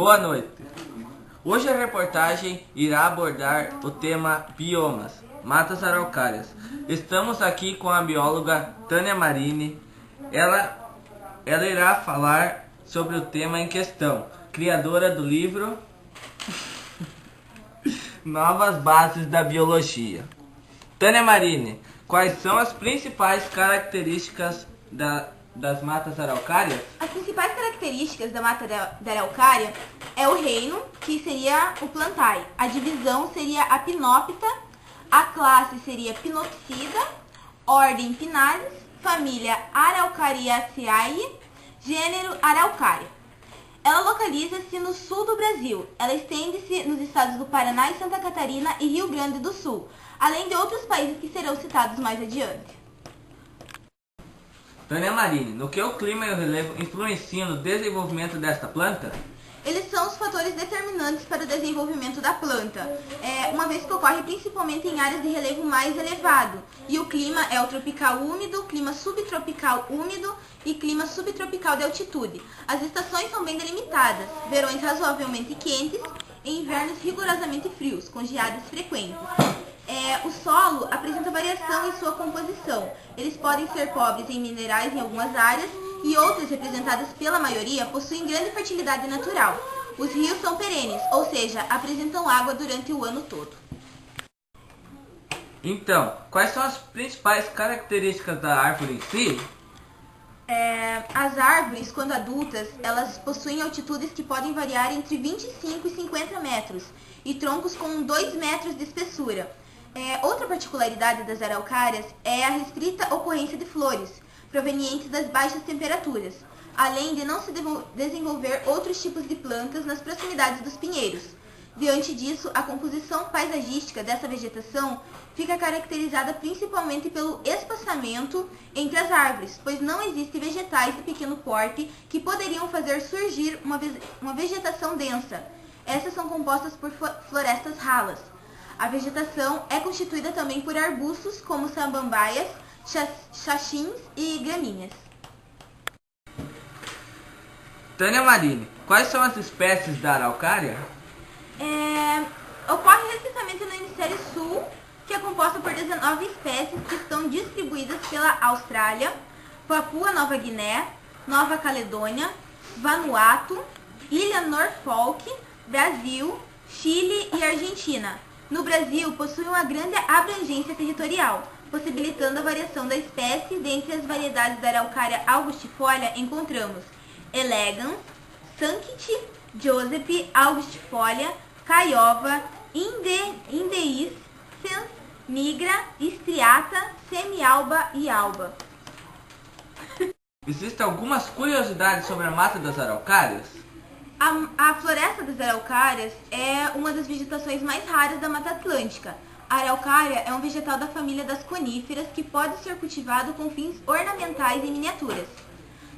Boa noite. Hoje a reportagem irá abordar o tema biomas, matas araucárias. Estamos aqui com a bióloga Tânia Marini. Ela irá falar sobre o tema em questão, criadora do livro Novas Bases da Biologia. Tânia Marini, quais são as principais características das matas araucárias? As principais características da mata da araucária é o reino, que seria o plantae. A divisão seria a pinópita, a classe seria Pinopsida, ordem Pinales, família Araucariaceae, gênero Araucária. Ela localiza-se no sul do Brasil. Ela estende-se nos estados do Paraná e Santa Catarina e Rio Grande do Sul, além de outros países que serão citados mais adiante. Tânia Marini, no que o clima e o relevo influenciam no desenvolvimento desta planta? Eles são os fatores determinantes para o desenvolvimento da planta, uma vez que ocorre principalmente em áreas de relevo mais elevado. E o clima é o tropical úmido, clima subtropical úmido e clima subtropical de altitude. As estações são bem delimitadas, verões razoavelmente quentes e invernos rigorosamente frios, com geadas frequentes. O solo apresenta variação em sua composição. Eles podem ser pobres em minerais em algumas áreas e outras, representadas pela maioria, possuem grande fertilidade natural. Os rios são perenes, ou seja, apresentam água durante o ano todo. Então, quais são as principais características da árvore em si? As árvores, quando adultas, elas possuem altitudes que podem variar entre 25 e 50 metros e troncos com 2 metros de espessura. Outra particularidade das araucárias é a restrita ocorrência de flores, provenientes das baixas temperaturas, além de não se desenvolver outros tipos de plantas nas proximidades dos pinheiros. Diante disso, a composição paisagística dessa vegetação fica caracterizada principalmente pelo espaçamento entre as árvores, pois não existem vegetais de pequeno porte que poderiam fazer surgir uma vegetação densa. Essas são compostas por florestas ralas. A vegetação é constituída também por arbustos como samambaias, xaxins e gramíneas. Tânia Marini, quais são as espécies da araucária? Ocorre recentemente no hemisfério sul, que é composta por 19 espécies que estão distribuídas pela Austrália, Papua Nova Guiné, Nova Caledônia, Vanuatu, Ilha Norfolk, Brasil, Chile e Argentina. No Brasil, possui uma grande abrangência territorial, possibilitando a variação da espécie. Dentre as variedades da araucária augustifolia, encontramos elegans, sancti, joseph, augustifolia, caiova, indeiscens, nigra, striata, semialba e alba. Existem algumas curiosidades sobre a mata das araucárias? A floresta das araucárias é uma das vegetações mais raras da Mata Atlântica. A araucária é um vegetal da família das coníferas que pode ser cultivado com fins ornamentais em miniaturas.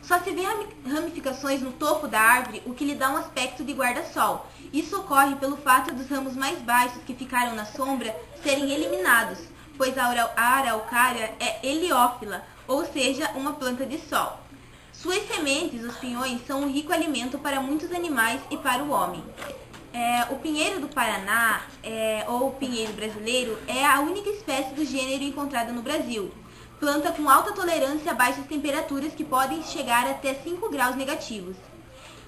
Só se vê ramificações no topo da árvore, o que lhe dá um aspecto de guarda-sol. Isso ocorre pelo fato dos ramos mais baixos que ficaram na sombra serem eliminados, pois a araucária é heliófila, ou seja, uma planta de sol. Suas sementes, os pinhões, são um rico alimento para muitos animais e para o homem. O pinheiro do Paraná, ou pinheiro brasileiro, é a única espécie do gênero encontrada no Brasil. Planta com alta tolerância a baixas temperaturas que podem chegar até 5 graus negativos.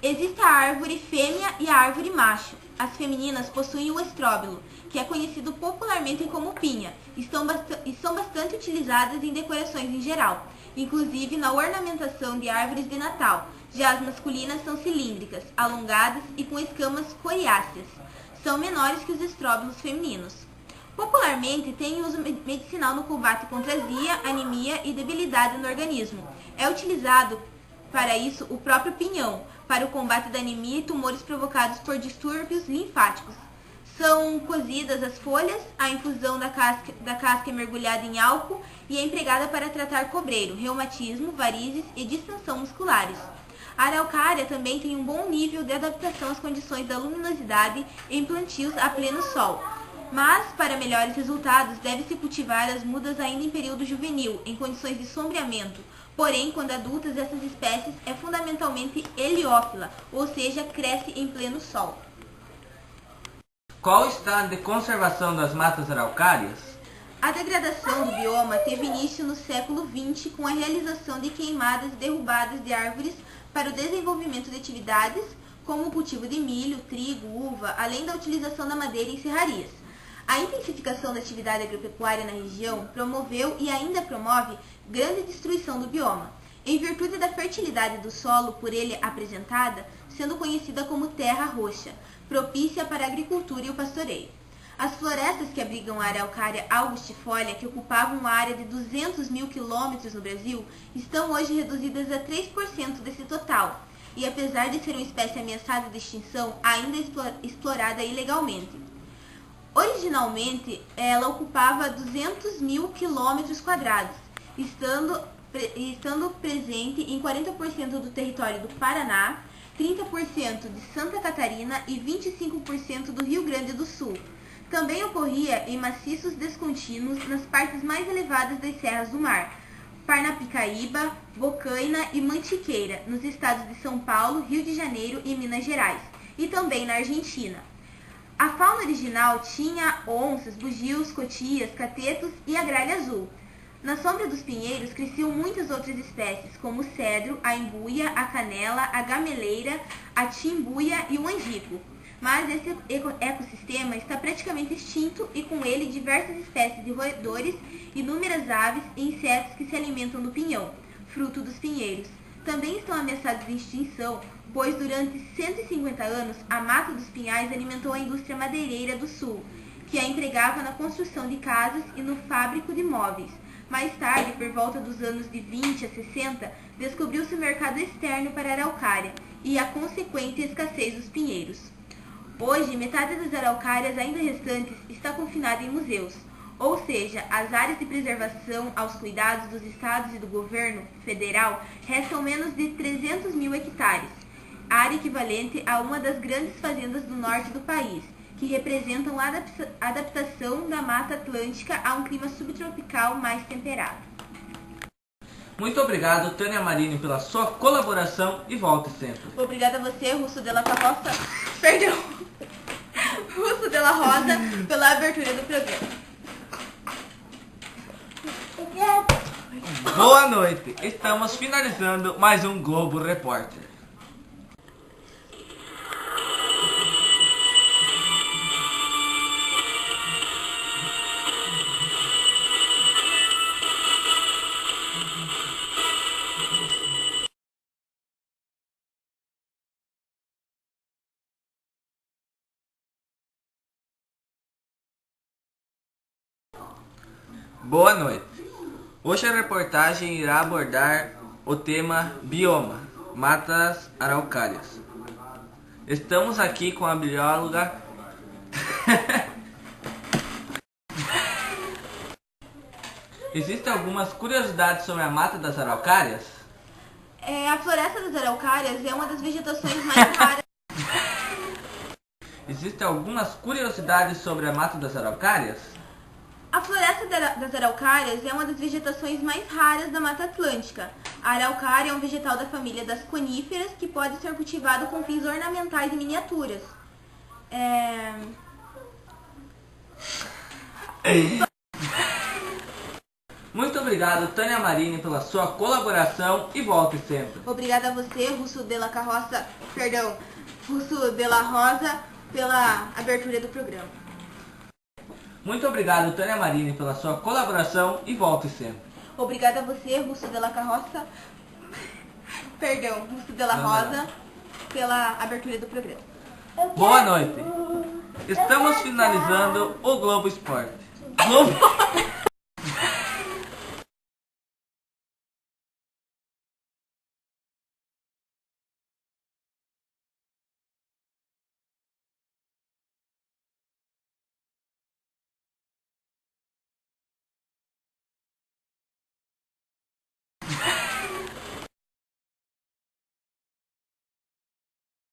Existe a árvore fêmea e a árvore macho. As femininas possuem o estróbilo, que é conhecido popularmente como pinha, e são bastante utilizadas em decorações em geral, inclusive na ornamentação de árvores de Natal. Já as masculinas são cilíndricas, alongadas e com escamas coriáceas. São menores que os estróbilos femininos. Popularmente, tem uso medicinal no combate contra azia, anemia e debilidade no organismo. É utilizado para isso o próprio pinhão, para o combate da anemia e tumores provocados por distúrbios linfáticos. São cozidas as folhas, a infusão da casca é mergulhada em álcool e é empregada para tratar cobreiro, reumatismo, varizes e distensão musculares. A araucária também tem um bom nível de adaptação às condições da luminosidade em plantios a pleno sol. Mas, para melhores resultados, deve-se cultivar as mudas ainda em período juvenil, em condições de sombreamento, Porém, quando adultas, essas espécies é fundamentalmente heliófila, ou seja, cresce em pleno sol. Qual o estado de conservação das matas araucárias? A degradação do bioma teve início no século XX com a realização de queimadas e derrubadas de árvores para o desenvolvimento de atividades como o cultivo de milho, trigo, uva, além da utilização da madeira em serrarias. A intensificação da atividade agropecuária na região promoveu e ainda promove grande destruição do bioma, em virtude da fertilidade do solo por ele apresentada, sendo conhecida como terra roxa, propícia para a agricultura e o pastoreio. As florestas que abrigam a araucária augustifolia, que ocupavam uma área de 200 mil quilômetros no Brasil, estão hoje reduzidas a 3% desse total, e apesar de ser uma espécie ameaçada de extinção, ainda explorada ilegalmente. Originalmente, ela ocupava 200 mil quilômetros quadrados, estando presente em 40% do território do Paraná, 30% de Santa Catarina e 25% do Rio Grande do Sul. Também ocorria em maciços descontínuos nas partes mais elevadas das serras do mar, Parnapicaíba, Bocaina e Mantiqueira, nos estados de São Paulo, Rio de Janeiro e Minas Gerais, e também na Argentina. A fauna original tinha onças, bugios, cotias, catetos e a gralha azul. Na sombra dos pinheiros cresciam muitas outras espécies, como o cedro, a embuia, a canela, a gameleira, a timbuia e o angico. Mas esse ecossistema está praticamente extinto e com ele diversas espécies de roedores, inúmeras aves e insetos que se alimentam do pinhão, fruto dos pinheiros. Também estão ameaçados de extinção, pois durante 150 anos a mata dos pinhais alimentou a indústria madeireira do sul, que a empregava na construção de casas e no fábrico de móveis. Mais tarde, por volta dos anos de 20 a 60, descobriu-se o mercado externo para a araucária e a consequente escassez dos pinheiros. Hoje, metade das araucárias ainda restantes está confinada em museus, ou seja, as áreas de preservação aos cuidados dos estados e do governo federal restam menos de 300 mil hectares, área equivalente a uma das grandes fazendas do norte do país, que representam a adaptação da Mata Atlântica a um clima subtropical mais temperado. Muito obrigado, Tânia Marini, pela sua colaboração e volte sempre. Obrigada a você, Russo de la Carroça, Russo de la Rosa, pela abertura do programa. Boa noite, estamos finalizando mais um Globo Repórter. Boa noite. Hoje a reportagem irá abordar o tema bioma, matas araucárias. Estamos aqui com a bióloga Existem algumas curiosidades sobre a mata das araucárias? A floresta das araucárias é uma das vegetações mais raras. Existem algumas curiosidades sobre a mata das araucárias? A floresta das araucárias é uma das vegetações mais raras da Mata Atlântica. A araucária é um vegetal da família das coníferas que pode ser cultivado com fins ornamentais e miniaturas. Muito obrigado, Tânia Marini, pela sua colaboração e volte sempre. Obrigada a você, Russo de la Rosa, pela abertura do programa. Muito obrigado, Tânia Marini, pela sua colaboração e volte sempre. Obrigada a você, Russo de la Rosa, pela abertura do programa. Boa noite. Estamos finalizando o Globo Esporte.